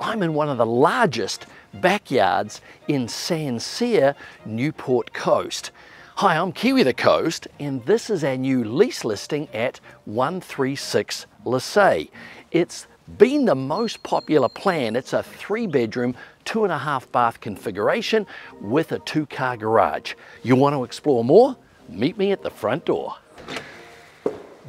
I'm in one of the largest backyards in Sancerre, Newport Coast. Hi, I'm Kiwi the Coast, and this is our new lease listing at 136 Lessay. It's been the most popular plan. It's a 3-bedroom, 2.5 bath configuration with a 2-car garage. You want to explore more? Meet me at the front door.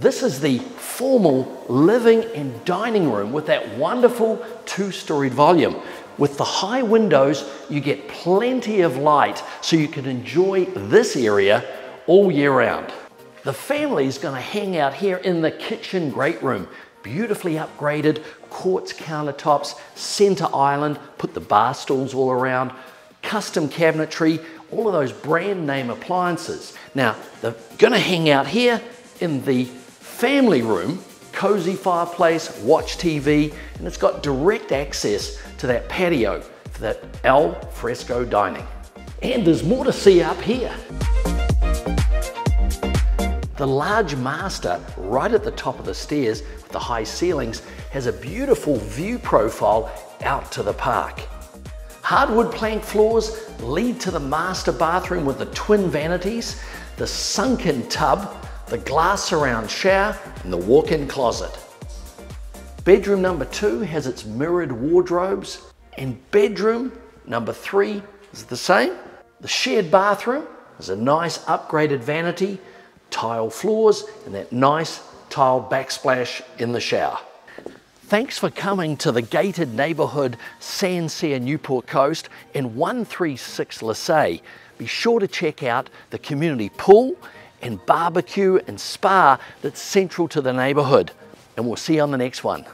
This is the formal living and dining room with that wonderful 2-storied volume. With the high windows, you get plenty of light so you can enjoy this area all year round. The family is going to hang out here in the kitchen great room. Beautifully upgraded, quartz countertops, center island, put the bar stools all around, custom cabinetry, all of those brand name appliances. Now, they're going to hang out here in the family room, cozy fireplace, watch TV, and it's got direct access to that patio for that al fresco dining. And there's more to see up here. The large master right at the top of the stairs with the high ceilings has a beautiful view profile out to the park. Hardwood plank floors lead to the master bathroom with the twin vanities, the sunken tub, the glass surround shower, and the walk-in closet. Bedroom number 2 has its mirrored wardrobes, and bedroom number 3 is the same. The shared bathroom is a nice upgraded vanity, tile floors, and that nice tile backsplash in the shower. Thanks for coming to the gated neighbourhood Sancerre, Newport Coast in 136 Lessay. Be sure to check out the community pool and barbecue and spa that's central to the neighbourhood. And we'll see you on the next one.